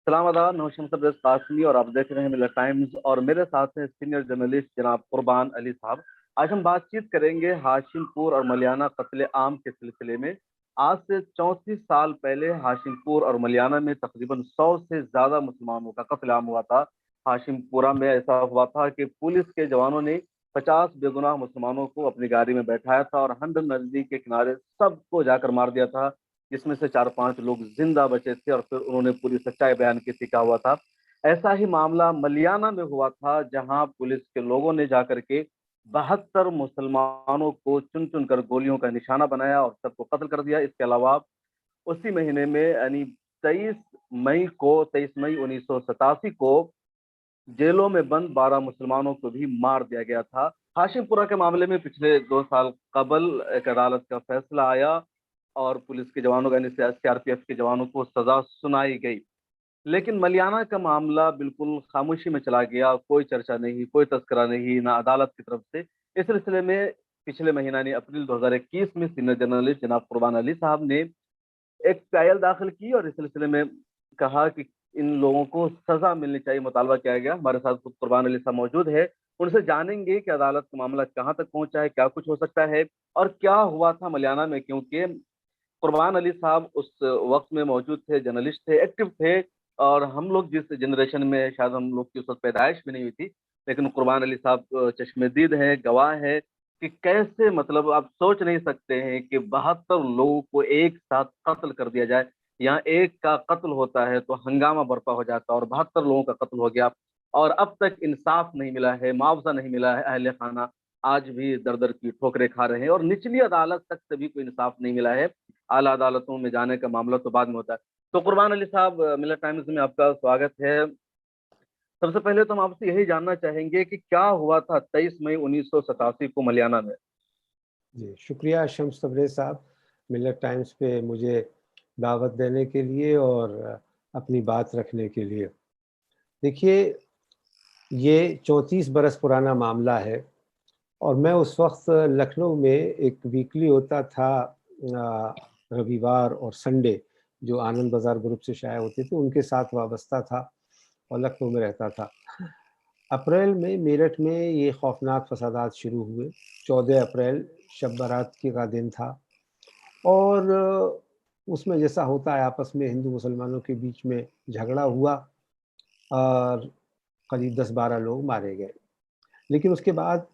सलाम आदाब, मैं हूं शम्स अब्दुल कासमी और आप देख रहे हैं मिलर टाइम्स। और मेरे साथ हैं सीनियर जर्नलिस्ट जनाब कुर्बान अली साहब। आज हम बातचीत करेंगे हाशिमपुर और मलियाना कत्ले आम के सिलसिले में। आज से 34 साल पहले हाशिमपुर और मलियाना में तकरीबन 100 से ज्यादा मुसलमानों का कत्ले आम हुआ था। हाशिमपुरा में ऐसा हुआ था कि पुलिस के जवानों ने 50 बेगुनाह मुसलमानों को अपनी गाड़ी में बैठाया था और हंड नदी के किनारे सबको जाकर मार दिया था, जिसमें से 4-5 लोग जिंदा बचे थे और फिर उन्होंने पूरी सच्चाई बयान की थी क्या हुआ था। ऐसा ही मामला मलियाना में हुआ था, जहां पुलिस के लोगों ने जाकर के 72 मुसलमानों को चुन चुन कर गोलियों का निशाना बनाया और सबको कत्ल कर दिया। इसके अलावा उसी महीने में यानी 23 मई 1987 को जेलों में बंद 12 मुसलमानों को भी मार दिया गया था। हाशिमपुरा के मामले में पिछले 2 साल कबल एक अदालत का फैसला आया और पुलिस के जवानों का सीआरपीएफ के जवानों को सजा सुनाई गई। लेकिन मलियाना का मामला बिल्कुल खामोशी में चला गया, कोई चर्चा नहीं, कोई तस्करा नहीं, ना अदालत की तरफ से। इस सिलसिले में पिछले महीना यानी अप्रैल 2021 में सीनियर जर्नलिस्ट जनाब कुर्बान अली साहब ने एक ट्रायल दाखिल की और इस सिलसिले में कहा कि इन लोगों को सजा मिलनी चाहिए, मुतालबा किया गया। हमारे साथ खुद कुर्बान अली साहब मौजूद है, उनसे जानेंगे कि अदालत का मामला कहाँ तक पहुंचा है, क्या कुछ हो सकता है और क्या हुआ था मलियाना में, क्योंकि कुर्बान अली साहब उस वक्त में मौजूद थे, जर्नलिस्ट थे, एक्टिव थे। और हम लोग जिस जनरेशन में शायद हम लोग की उस वक्त पैदाइश भी नहीं हुई थी, लेकिन कुर्बान अली साहब चश्मदीद हैं, गवाह है कि कैसे, मतलब आप सोच नहीं सकते हैं कि 72 लोगों को एक साथ कत्ल कर दिया जाए। यहाँ एक का कत्ल होता है तो हंगामा बर्पा हो जाता है और 72 लोगों का कत्ल हो गया और अब तक इंसाफ नहीं मिला है, मुआवजा नहीं मिला है। अहले खाना आज भी दर दर की ठोकरें खा रहे हैं और निचली अदालत तक से भी कोई इंसाफ नहीं मिला है। आला अदालतों में जाने का मामला तो बाद में होता है। तो कुर्बान अली साहब, मिलर टाइम्स में आपका स्वागत है। सबसे पहले तो हम आपसे यही जानना चाहेंगे कि क्या हुआ था 23 मई 1987 को मलियाना में। जी शुक्रिया शम्स तबरेज़ साहब, मिलर टाइम्स पे मुझे दावत देने के लिए और अपनी बात रखने के लिए। देखिए, ये 34 बरस पुराना मामला है और मैं उस वक्त लखनऊ में एक वीकली होता था, रविवार और संडे, जो आनंद बाज़ार ग्रुप से शाया होते थे, उनके साथ वाबस्ता था और लखनऊ में रहता था। अप्रैल में मेरठ में ये खौफनाक फसादात शुरू हुए। 14 अप्रैल शब बारात का दिन था और उसमें जैसा होता है आपस में हिंदू मुसलमानों के बीच में झगड़ा हुआ और करीब 10-12 लोग मारे गए। लेकिन उसके बाद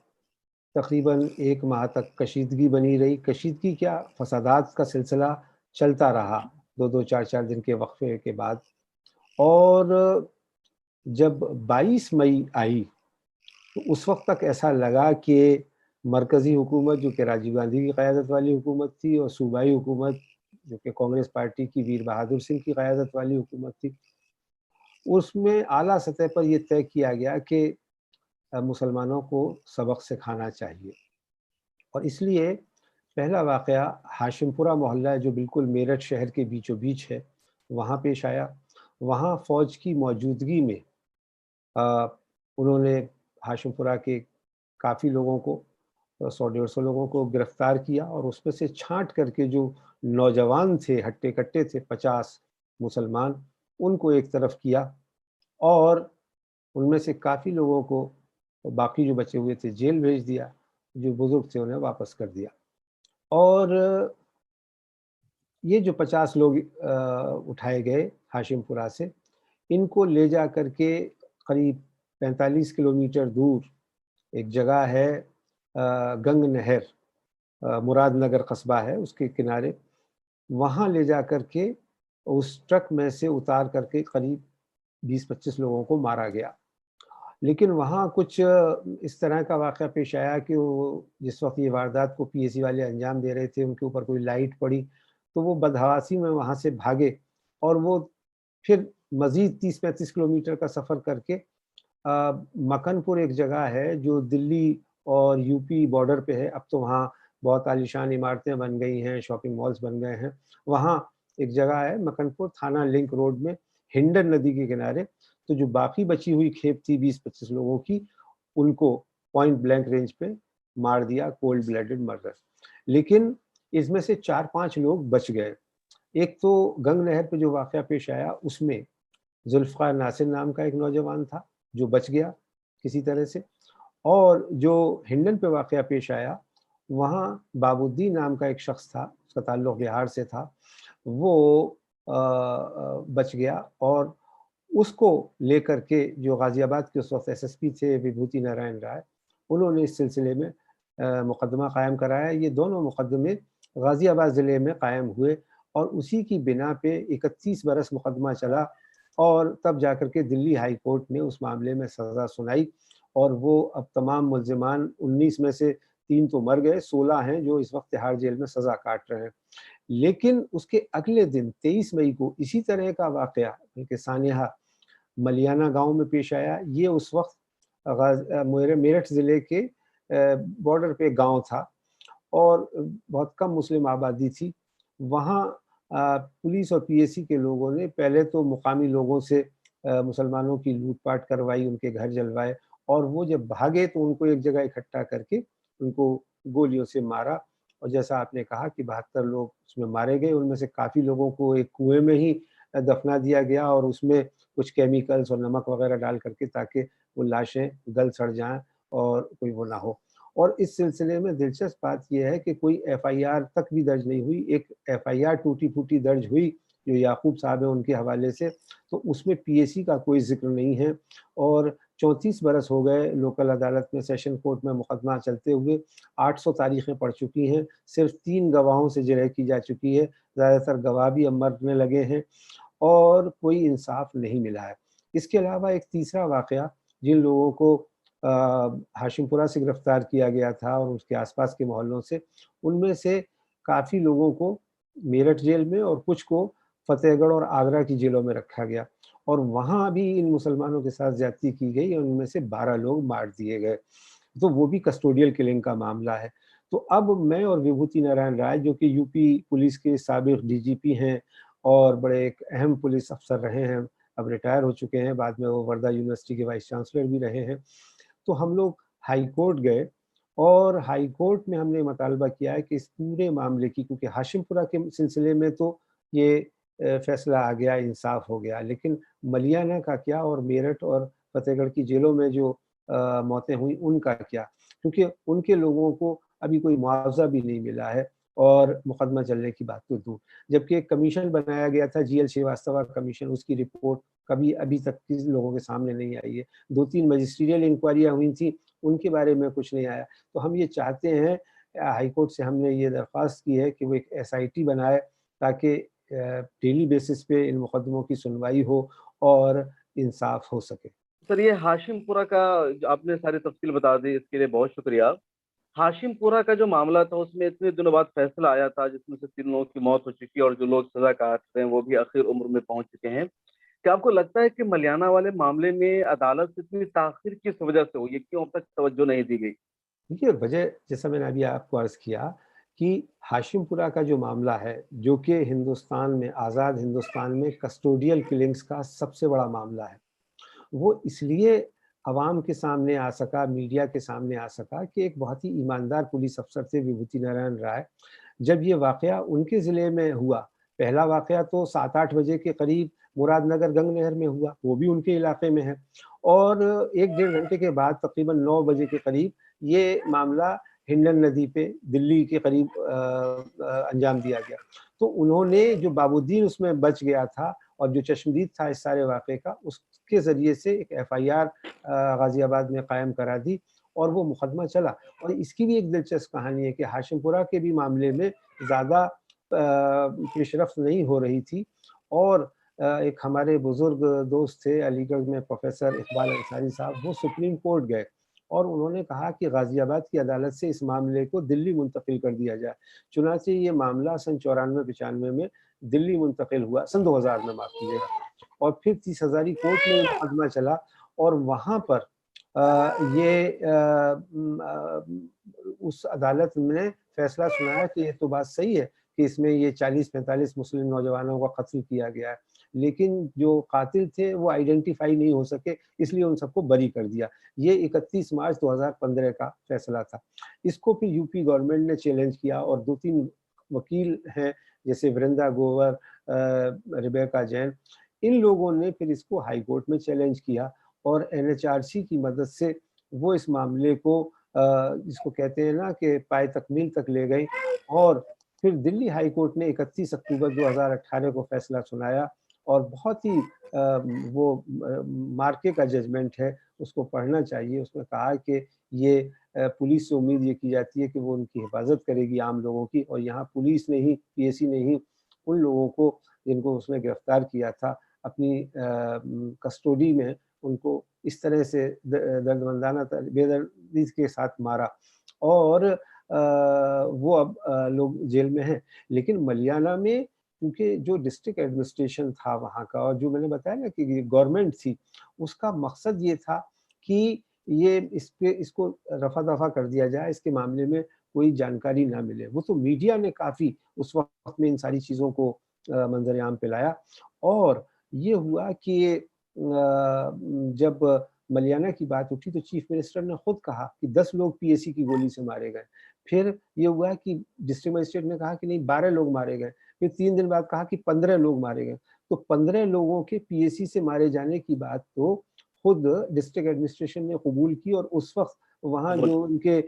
तकरीबन 1 माह तक कशीदगी बनी रही। कशीदगी क्या, फसादात का सिलसिला चलता रहा 2-2, 4-4 दिन के वक्फे के बाद। और जब 22 मई आई तो उस वक्त तक ऐसा लगा कि मरकज़ी हुकूमत, जो कि राजीव गांधी की क़यादत वाली हुकूमत थी, और सूबाई हुकूमत, जो कि कांग्रेस पार्टी की वीर बहादुर सिंह की क़यादत वाली हुकूमत थी, उसमें आला सतह पर यह तय किया गया कि मुसलमानों को सबक सिखाना चाहिए। और इसलिए पहला वाक़या हाशिमपुरा मोहल्ला, जो बिल्कुल मेरठ शहर के बीचों बीच है, वहाँ पेश आया। वहाँ फ़ौज की मौजूदगी में उन्होंने हाशिमपुरा के काफ़ी लोगों को, 100-150 लोगों को गिरफ्तार किया और उसमें से छांट करके जो नौजवान थे, हट्टे-कट्टे थे, 50 मुसलमान, उनको एक तरफ किया और उनमें से काफ़ी लोगों को, बाकी जो बचे हुए थे, जेल भेज दिया। जो बुज़ुर्ग थे उन्हें वापस कर दिया। और ये जो 50 लोग उठाए गए हाशिमपुरा से, इनको ले जा कर के करीब 45 किलोमीटर दूर एक जगह है, गंग नहर, मुरादनगर कस्बा है उसके किनारे, वहाँ ले जा कर के उस ट्रक में से उतार करके करीब 20-25 लोगों को मारा गया। लेकिन वहाँ कुछ इस तरह का वाक़या पेश आया कि वो जिस वक़्त ये वारदात को पीएसी वाले अंजाम दे रहे थे, उनके ऊपर कोई लाइट पड़ी, तो वो बदहवासी में वहाँ से भागे और वो फिर मज़ीद 30-35 किलोमीटर का सफ़र करके मकनपुर एक जगह है जो दिल्ली और यूपी बॉर्डर पे है। अब तो वहाँ बहुत आलीशान इमारतें बन गई हैं, शॉपिंग मॉल्स बन गए हैं। वहाँ एक जगह है मकनपुर, थाना लिंक रोड में, हिंडन नदी के किनारे। तो जो बाकी बची हुई खेप थी 20-25 लोगों की, उनको पॉइंट ब्लैंक रेंज पे मार दिया, कोल्ड ब्लडेड मर्डर। लेकिन इसमें से 4-5 लोग बच गए। एक तो गंग नहर पे जो वाक़या पेश आया, उसमें ذوالفقار ناصر نام کا ایک نوجوان تھا جو بچ گیا کسی طرح سے، اور جو ہنڈن پہ واقعہ پیش آیا وہاں باب الدین نام کا ایک شخص تھا، اس کا تعلق بہار سے تھا، وہ بچ گیا، اور اس کو لے کر کے جو غازی آباد کے اس وقت ایس ایس پی تھے وبھوتی نارائن رائے، انہوں نے اس سلسلے میں مقدمہ قائم کرایا۔ یہ دونوں مقدمے غازی آباد ضلع میں قائم ہوئے اور اسی کی بنا پہ 31 برس مقدمہ چلا، اور تب جا کر کے دلی ہائی کورٹ نے اس معاملے میں سزا سنائی، اور وہ اب تمام ملزمان 19 میں سے 3 تو مر گئے، 16 ہیں جو اس وقت تہاڑ جیل میں سزا کاٹ رہے ہیں۔ لیکن اس کے اگلے دن 23 مئی کو اسی طرح کا واقعہ بلکہ سانحہ ملیانہ گاؤں میں پیش آیا۔ یہ اس وقت میرٹھ ضلع کے بارڈر پہ گاؤں تھا اور بہت کم مسلم آبادی تھی۔ وہاں پولیس اور پی ایس سی کے لوگوں نے پہلے تو مقامی لوگوں سے مسلمانوں کی لوٹ پاٹ کروائی، ان کے گھر جلوائے، اور وہ جب بھاگے تو ان کو ایک جگہ اکٹھا کر کے ان کو گولیوں سے مارا، اور جیسا آپ نے کہا کہ 72 لوگ اس میں مارے گئے، ان میں سے کافی لوگوں کو ایک کنویں میں ہی دفنا دیا گیا، اور اس میں کچھ کیمیکلز اور نمک وغیرہ ڈال کر کے تاکہ وہ لاشیں گل سڑ جائیں اور کوئی وہ نہ ہو۔ اور اس سلسلے میں دلچسپ بات یہ ہے کہ کوئی ایف آئی آر تک بھی درج نہیں ہوئی۔ ایک ایف آئی آر ٹوٹی پھوٹی درج ہوئی جو یعقوب صاحب ہیں ان کے حوالے سے، تو اس میں پی ایس سی کا کوئی ذکر نہیں ہے، اور 34 برس ہو گئے لوکل عدالت میں سیشن کورٹ میں مقدمہ چلتے ہوئے، 800 تاریخیں پڑ چکی ہیں، صرف 3 گواہوں سے جرح کی جا چکی ہے، زیادہ تر گواہ بھی اب مرنے لگے ہیں، اور کوئی انصاف نہیں ملا ہے۔ اس کے علاوہ ایک تیسرا واقعہ، جن لوگوں کو ہاشم پورہ سے گرفتار کیا گیا تھا اور اس کے آس پاس کے محلوں سے، ان میں سے کافی لوگوں کو میرٹھ جیل میں اور کچھ کو فتح گڑھ اور آگرہ کی جیلوں میں رکھا گیا، اور وہاں بھی ان مسلمانوں کے ساتھ زیادتی کی گئی اور ان میں سے 12 لوگ مار دیے گئے، تو وہ بھی کسٹوڈیل کلنگ کا معاملہ ہے۔ تو اب میں اور وبھوتی نارائن رائے جو کہ یو پی پولیس کے سابق ڈی جی پی ہیں اور بڑے ایک اہم پولیس افسر رہے ہیں، اب ریٹائر ہو چکے ہیں، بعد میں وہ وردہ یونیورسٹی کے وائس چانسلر بھی رہے ہیں، تو ہم لوگ ہائی کورٹ گئے، اور ہائی کورٹ میں ہم نے مطالبہ کیا ہے کہ اس پورے معاملے کی، کیونکہ ہاشم پورہ کے سلسلے میں تو یہ فیصلہ آ گیا، انصاف ہو گیا، لیکن ملیانہ کا کیا، اور میرٹھ اور فتح گڑھ کی جیلوں میں جو موتیں ہوئیں ان کا کیا، کیونکہ ان کے لوگوں کو ابھی کوئی معاوضہ بھی نہیں ملا ہے، اور مقدمہ چلنے کی بات تو دور۔ جبکہ ایک کمیشن بنایا گیا تھا جی ایل شریواستوا کمیشن، اس کی رپورٹ کبھی ابھی تک کسی لوگوں کے سامنے نہیں آئی ہے۔ 2-3 مجسٹریل انکوائریاں ہوئی تھیں، ان کے بارے میں کچھ نہیں آیا۔ تو ہم یہ چاہتے ہیں، ہائی کورٹ سے ہم نے یہ درخواست کی ہے کہ وہ ایک ایس آئی ٹی بنائے تاکہ ڈیلی بیسس پہ ان مقدموں کی سنوائی ہو اور انصاف ہو سکے۔ سر، یہ ہاشم پورہ کا جو آپ نے ساری تفصیل بتا دی، اس کے لیے بہت شکریہ۔ ہاشم پورہ کا جو معاملہ تھا اس میں اتنے دنوں بعد فیصلہ آیا تھا، جس میں سے 3 لوگوں کی موت ہو چکی اور جو لوگ سزا کاٹ رہے ہیں وہ بھی اخیر عمر میں پہنچ چکے ہیں۔ کیا آپ کو لگتا ہے کہ ملیانہ والے معاملے میں عدالت سے اتنی تاخیر کس وجہ سے ہوئی ہے؟ کیوں اب تک توجہ نہیں دی گئی؟ دیکھیے، وجہ جیسا میں نے ابھی آپ کو عرض کیا کہ ہاشم پورہ کا جو معاملہ ہے، جو کہ ہندوستان میں، آزاد ہندوستان میں کسٹوڈیل کلنگز کا سب سے بڑا معاملہ ہے، وہ اس لیے عوام کے سامنے آ سکا، میڈیا کے سامنے آ سکا کہ ایک بہت ہی ایماندار پولیس افسر تھے وبھوتی نارائن رائے۔ جب یہ واقعہ ان کے ضلع میں ہوا، پہلا واقعہ تو 7-8 بجے کے قریب مراد نگر گنگ نہر میں ہوا، وہ بھی ان کے علاقے میں ہے، اور 1-1.5 گھنٹے کے بعد تقریباً 9 بجے کے قریب یہ معاملہ ہنڈن ندی پہ دلی کے قریب انجام دیا گیا۔ تو انہوں نے جو باب الدین اس میں بچ گیا تھا اور جو چشمدید تھا اس سارے واقعے کا، اس کے ذریعے سے ایک ایف آئی آر غازی آباد میں قائم کرا دی اور وہ مقدمہ چلا۔ اور اس کی بھی ایک دلچسپ کہانی ہے کہ ہاشم پورہ کے بھی معاملے میں زیادہ پیش رفت نہیں ہو رہی تھی، اور ایک ہمارے بزرگ دوست تھے علی گڑھ میں پروفیسر اقبال انصاری صاحب، وہ سپریم کورٹ گئے اور انہوں نے کہا کہ غازی آباد کی عدالت سے اس معاملے کو دلی منتقل کر دیا جائے۔ چنانچہ یہ معاملہ سن 94-95 میں دلی منتقل ہوا، سن 2000 میں معاف کیجیے گا، اور پھر 30 ہزاری کورٹ میں مقدمہ چلا، اور وہاں پر یہ اس عدالت نے فیصلہ سنایا کہ یہ تو بات صحیح ہے کہ اس میں یہ 40-45 مسلم نوجوانوں کا قتل کیا گیا ہے، لیکن جو قاتل تھے وہ آئیڈینٹیفائی نہیں ہو سکے، اس لیے ان سب کو بری کر دیا۔ یہ 31 مارچ 2015 کا فیصلہ تھا۔ اس کو پھر یو پی گورنمنٹ نے چیلنج کیا، اور 2-3 وکیل ہیں جیسے ورندا گوور، ریبیکا جین، इन लोगों ने फिर इसको हाई कोर्ट में चैलेंज किया और NHRC की मदद से वो इस मामले को जिसको कहते हैं ना कि पाए तकमील तक ले गई और फिर दिल्ली हाई कोर्ट ने 31 अक्टूबर 2018 को फैसला सुनाया और बहुत ही वो मार्के का जजमेंट है, उसको पढ़ना चाहिए। उसमें कहा कि ये पुलिस से उम्मीद ये की जाती है कि वो उनकी हिफाजत करेगी आम लोगों की, और यहाँ पुलिस ने ही, PAC ने ही उन लोगों को जिनको उसने गिरफ्तार किया था अपनी कस्टडी में उनको इस तरह से दर्दमंदाना बेदर्दी के साथ मारा और वो अब लोग जेल में हैं। लेकिन मलियाना में क्योंकि जो डिस्ट्रिक्ट एडमिनिस्ट्रेशन था वहाँ का और जो मैंने बताया ना कि गवर्नमेंट थी, उसका मकसद ये था कि ये इसको रफा-दफा कर दिया जाए, इसके मामले में कोई जानकारी ना मिले। वो तो मीडिया ने काफ़ी उस वक़्त में इन सारी चीज़ों को मंज़र-ए-आम पे लाया और ये हुआ कि जब मलियाना की बात उठी तो चीफ मिनिस्टर ने खुद कहा कि 10 लोग PAC की गोली से मारे गए। फिर ये हुआ कि डिस्ट्रिक्ट मजिस्ट्रेट ने कहा कि नहीं 12 लोग मारे गए। फिर 3 दिन बाद कहा कि 15 लोग मारे गए। तो 15 लोगों के PAC से मारे जाने की बात तो खुद डिस्ट्रिक्ट एडमिनिस्ट्रेशन ने कबूल की और उस वक़्त वहाँ जो उनके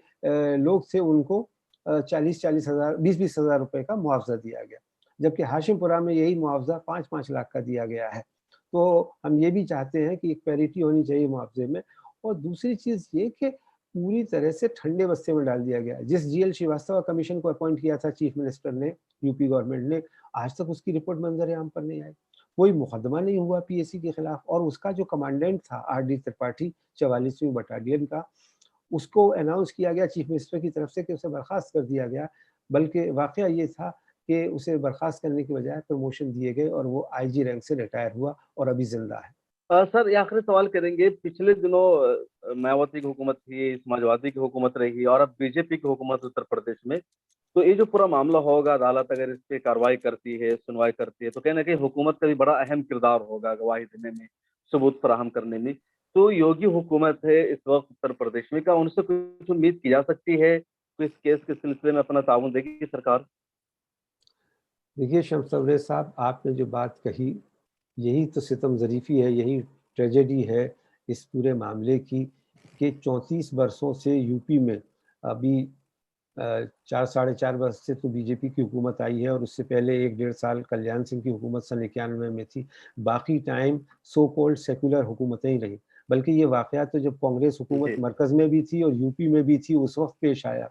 लोग थे उनको 40-40 हज़ार 20-20 हज़ार रुपए का मुआवज़ा दिया गया। जबकि हाशिमपुरा में यही मुआवज़ा 5-5 लाख का दिया गया है। तो हम ये भी चाहते हैं कि एक पैरिटी होनी चाहिए मुआवजे में। और दूसरी चीज़ ये कि पूरी तरह से ठंडे बस्ते में डाल दिया गया। जिस GL श्रीवास्तव कमीशन को अपॉइंट किया था चीफ मिनिस्टर ने, यूपी गवर्नमेंट ने, आज तक उसकी रिपोर्ट मंजर-ए-आम पर नहीं आई। कोई मुकदमा नहीं हुआ PAC के खिलाफ और उसका जो कमांडेंट था RD त्रिपाठी 44वीं बटालियन का, उसको अनाउंस किया गया चीफ मिनिस्टर की तरफ से कि उसे बर्खास्त कर दिया गया। बल्कि वाक़या ये था कि उसे बर्खास्त करने की बजाय प्रमोशन दिए गए और वो IG रैंक से रिटायर हुआ और अभी ज़िंदा है। सर ये आखिरी सवाल करेंगे, पिछले दिनों मायावती की हुकूमत थी, समाजवादी की हुकूमत रही और अब बीजेपी की हुकूमत उत्तर प्रदेश में। तो ये जो पूरा मामला होगा, अदालत अगर इस पे कार्रवाई करती है, सुनवाई करती है, तो कहीं न कहीं हुकूमत का भी बड़ा अहम किरदार होगा गवाही देने में, सबूत फराहम करने में। तो योगी हुकूमत है इस वक़्त उत्तर प्रदेश में, क्या उनसे कुछ उम्मीद की जा सकती है? तो इस केस के सिलसिले में अपना ताउन देगी सरकार? देखिए शम्स तबरेज़ साहब, आपने जो बात कही, यही तो सितम ज़रीफ़ी है, यही ट्रेजेडी है इस पूरे मामले की कि 34 बरसों से यूपी में अभी 4 साढ़े 4 वर्ष से तो बीजेपी की हुकूमत आई है और उससे पहले 1 डेढ़ साल कल्याण सिंह की हुकूमत सन 91 में थी। बाकी टाइम सो कॉल्ड सेक्युलर हुकूमतें ही रहीं। बल्कि ये वाक़या तो जब कांग्रेस हुकूमत जी। मरकज़ में भी थी और यूपी में भी थी, उस वक़्त पेश आया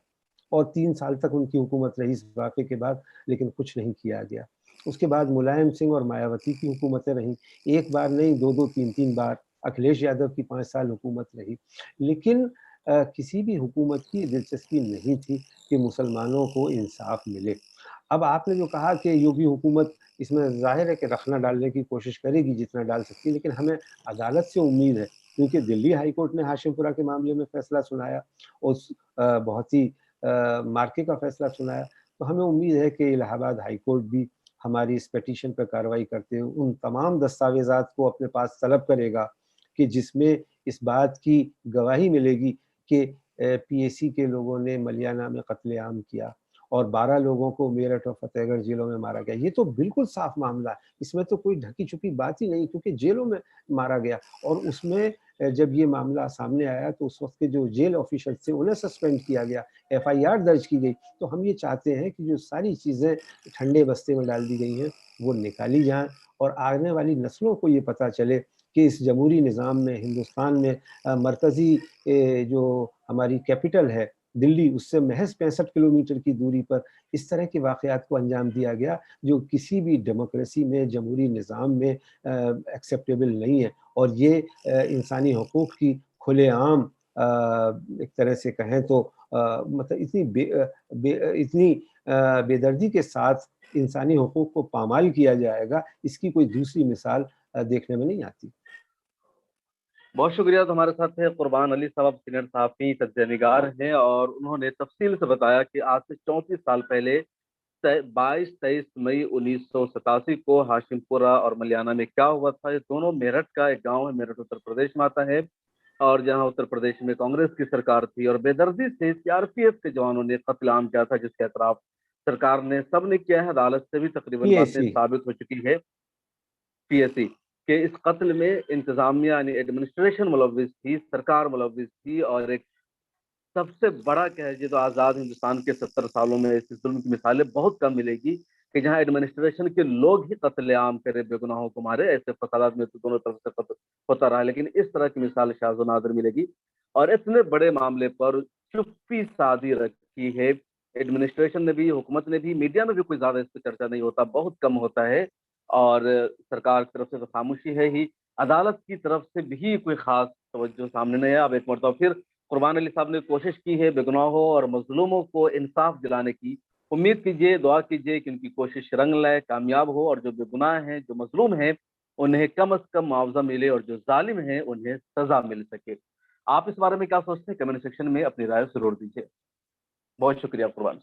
और 3 साल तक उनकी हुकूमत रही इस वाक़े के बाद, लेकिन कुछ नहीं किया गया। उसके बाद मुलायम सिंह और मायावती की हुकूमतें रहीं। एक बार नहीं, 2-2 3-3 बार अखिलेश यादव की 5 साल हुकूमत रही। लेकिन किसी भी हुकूमत की दिलचस्पी नहीं थी कि मुसलमानों को इंसाफ मिले। अब आपने जो कहा कि योगी हुकूमत इसमें ज़ाहिर है कि रखना डालने की कोशिश करेगी जितना डाल सकती है, लेकिन हमें अदालत से उम्मीद है क्योंकि दिल्ली हाई कोर्ट ने हाशिमपुरा के मामले में फैसला सुनाया, उस बहुत ही मार्के का फैसला सुनाया, तो हमें उम्मीद है कि इलाहाबाद हाई कोर्ट भी हमारी इस पिटीशन पर कार्रवाई करते हुए उन तमाम दस्तावेज़ात को अपने पास तलब करेगा कि जिसमें इस बात की गवाही मिलेगी कि PAC के लोगों ने मलियाना में कत्लेआम किया और 12 लोगों को मेरठ और फतेहगढ़ जेलों में मारा गया। ये तो बिल्कुल साफ मामला है, इसमें तो कोई ढकी-छुपी बात ही नहीं क्योंकि जेलों में मारा गया और उसमें जब ये मामला सामने आया तो उस वक़्त के जो जेल ऑफिसर्स थे उन्हें सस्पेंड किया गया, FIR दर्ज की गई। तो हम ये चाहते हैं कि जो सारी चीज़ें ठंडे बस्ते में डाल दी गई हैं, वो निकाली जाएँ और आने वाली नस्लों को ये पता चले कि इस जमहूरी निज़ाम में हिंदुस्तान में मरकज़ी जो हमारी कैपिटल है दिल्ली, उससे महज़ 65 किलोमीटर की दूरी पर इस तरह के वाक़यात को अंजाम दिया गया, जो किसी भी डेमोक्रेसी में, जमहूरी निज़ाम में एक्सेप्टेबल नहीं है और ये इंसानी हकूक़ की खुलेआम एक तरह से कहें तो मतलब इतनी बेदर्दी के साथ इंसानी हकूक़ को पामाल किया जाएगा, इसकी कोई दूसरी मिसाल देखने में नहीं आती। बहुत शुक्रिया। तो हमारे साथ हैं कुर्बान अली साहब, सीनियर सहाफ़ी, तज्ज़िया-निगार हैं और उन्होंने तफ़सील से बताया कि आज से 34 साल पहले 22-23 मई 1987 को हाशिमपुरा और मलियाना में क्या हुआ था। ये दोनों मेरठ का एक गाँव है, मेरठ उत्तर प्रदेश में आता है और जहाँ उत्तर प्रदेश में कांग्रेस की सरकार थी और बेदर्दी से CRPF के जवानों ने कत्लेआम किया था, जिसका एतराफ़ सरकार ने सबने किया है। अदालत से भी तकरीबन बातें PAC साबित हो चुकी है। PAC کہ اس قتل میں انتظامیہ یعنی ایڈمنسٹریشن ملوث تھی، سرکار ملوث تھی، اور ایک سب سے بڑا کہہ تو آزاد ہندوستان کے 70 سالوں میں ایسی ظلم کی مثالیں بہت کم ملے گی کہ جہاں ایڈمنسٹریشن کے لوگ ہی قتل عام کرے، بے گناہوں کو مارے۔ ایسے فسادات میں تو دونوں طرف سے قتل ہوتا رہا، لیکن اس طرح کی مثال شاذ و نادر ملے گی۔ اور اتنے بڑے معاملے پر چپی سادھی رکھی ہے ایڈمنسٹریشن نے بھی، حکومت نے بھی، میڈیا میں بھی کوئی زیادہ اس پہ چرچا نہیں ہوتا، بہت کم ہوتا ہے۔ اور سرکار کی طرف سے تو خاموشی ہے ہی، عدالت کی طرف سے بھی کوئی خاص توجہ سامنے نہیں ہے۔ اب ایک مرتبہ پھر قربان علی صاحب نے کوشش کی ہے بے گناہوں اور مظلوموں کو انصاف دلانے کی۔ امید کیجیے، دعا کیجیے کہ ان کی کوشش رنگ لائے، کامیاب ہو، اور جو بے گناہ ہیں، جو مظلوم ہیں، انہیں کم از کم معاوضہ ملے، اور جو ظالم ہیں انہیں سزا مل سکے۔ آپ اس بارے میں کیا سوچتے ہیں؟ کمنٹ سیکشن میں اپنی رائے ضرور دیجیے۔ بہت شکریہ قربان۔